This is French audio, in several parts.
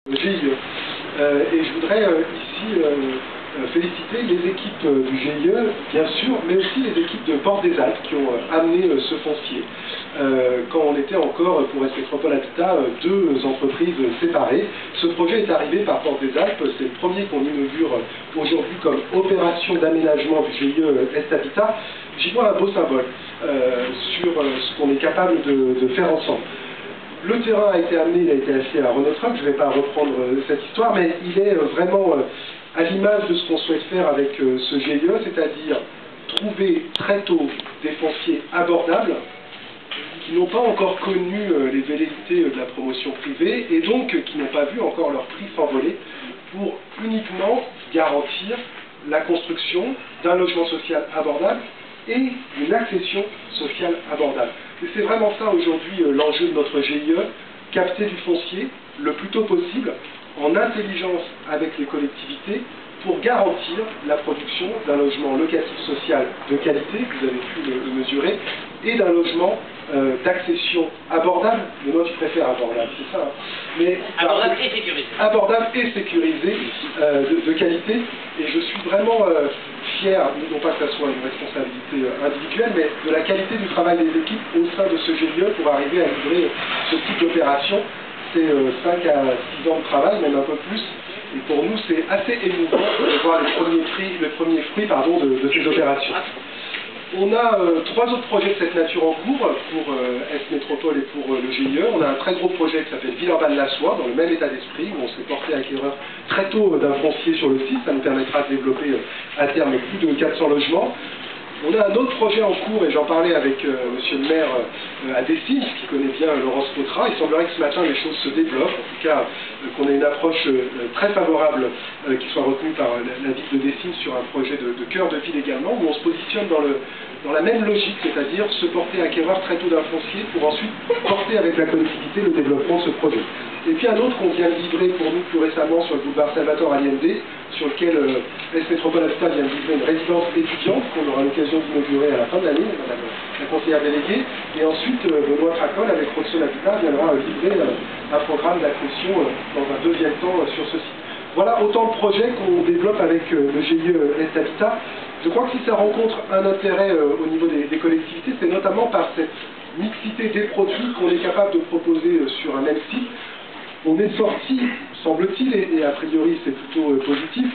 GIE. Et je voudrais ici féliciter les équipes du GIE, bien sûr, mais aussi les équipes de Portes des Alpes qui ont amené ce foncier. Quand on était encore, pour S Métropole Habitat, deux entreprises séparées. Ce projet est arrivé par Portes des Alpes, c'est le premier qu'on inaugure aujourd'hui comme opération d'aménagement du GIE Est Habitat. J'y vois un beau symbole sur ce qu'on est capable de faire ensemble. Le terrain a été amené, il a été acheté à Renault Truck, je ne vais pas reprendre cette histoire, mais il est vraiment à l'image de ce qu'on souhaite faire avec ce GIE, c'est-à-dire trouver très tôt des fonciers abordables, qui n'ont pas encore connu les velléités de la promotion privée, et donc qui n'ont pas vu encore leur prix s'envoler, pour uniquement garantir la construction d'un logement social abordable et une accession sociale abordable. Et c'est vraiment ça aujourd'hui l'enjeu de notre GIE, capter du foncier le plus tôt possible, en intelligence avec les collectivités, pour garantir la production d'un logement locatif social de qualité, vous avez pu le mesurer, et d'un logement d'accession abordable, mais moi je préfère abordable, c'est ça, hein. Mais abordable et sécurisé. Abordable et sécurisé, de qualité, et je suis vraiment fier, non pas que ça soit une responsabilité individuelle, mais de la qualité du travail des équipes au sein de ce GIE pour arriver à livrer ce type d'opération. C'est 5 à 6 ans de travail, même un peu plus, et pour nous c'est assez émouvant de voir les premiers fruits de ces opérations. On a 3 autres projets de cette nature en cours pour S Métropole et pour le GIE. On a un très gros projet qui s'appelle Villeurbanne-la-Soie, dans le même état d'esprit, où on s'est porté acquéreur très tôt d'un foncier sur le site. Ça nous permettra de développer à terme plus de 400 logements. On a un autre projet en cours, et j'en parlais avec monsieur le maire à Dessines, qui connaît bien Laurence Potra. Il semblerait que ce matin les choses se développent, en tout cas qu'on ait une approche très favorable qui soit retenue par la ville de Dessines sur un projet de cœur de ville également, où on se positionne dans la même logique, c'est-à-dire se porter acquéreur très tôt d'un foncier pour ensuite porter avec la collectivité le développement de ce projet. Et puis un autre qu'on vient de livrer pour nous plus récemment sur le boulevard Salvatore Allende, sur lequel S Métropole Habitat vient de livrer une résidence étudiante qu'on aura l'occasion d'inaugurer à la fin de l'année, madame la conseillère déléguée. Et ensuite, Benoît Tracol, avec Rodson Habitat, viendra livrer un programme d'accession dans un deuxième temps sur ce site. Voilà autant de projets qu'on développe avec le GIE Est Habitat. Je crois que si ça rencontre un intérêt au niveau des collectivités, c'est notamment par cette mixité des produits qu'on est capable de proposer sur un même site. On est sorti, semble-t-il, et a priori c'est plutôt positif,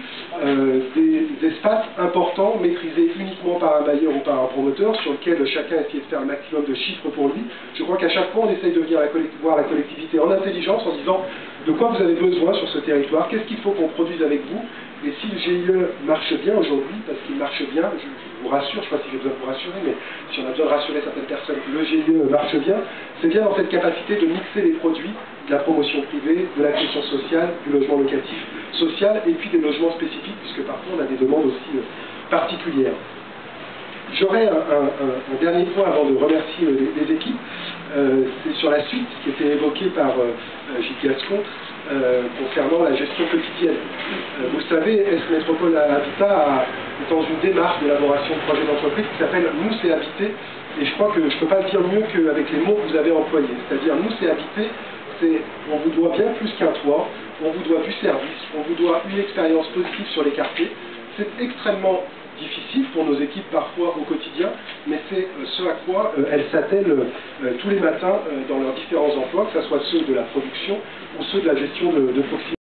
des espaces importants maîtrisés uniquement par un bailleur ou par un promoteur, sur lequel chacun essaie de faire le maximum de chiffres pour lui. Je crois qu'à chaque fois on essaye de venir voir la collectivité en intelligence, en disant de quoi vous avez besoin sur ce territoire, qu'est-ce qu'il faut qu'on produise avec vous. Et si le GIE marche bien aujourd'hui, parce qu'il marche bien, je vous rassure, je ne sais pas si j'ai besoin de vous rassurer, mais si on a besoin de rassurer certaines personnes, le GIE marche bien, c'est bien dans cette capacité de mixer les produits de la promotion privée, de l'accession sociale, du logement locatif social, et puis des logements spécifiques, puisque parfois on a des demandes aussi particulières. J'aurais un dernier point avant de remercier les équipes, c'est sur la suite qui était évoquée par Gilles Gascon, concernant la gestion quotidienne. Vous le savez, S Métropole Habitat est dans une démarche d'élaboration de projet d'entreprise qui s'appelle Nous c'est habiter, et je crois que je ne peux pas le dire mieux qu'avec les mots que vous avez employés. C'est-à-dire Nous c'est habiter, on vous doit bien plus qu'un toit, on vous doit du service, on vous doit une expérience positive sur les quartiers. C'est extrêmement difficile pour nos équipes parfois au quotidien, mais c'est ce à quoi elles s'attellent tous les matins dans leurs différents emplois, que ce soit ceux de la production ou ceux de la gestion de proximité.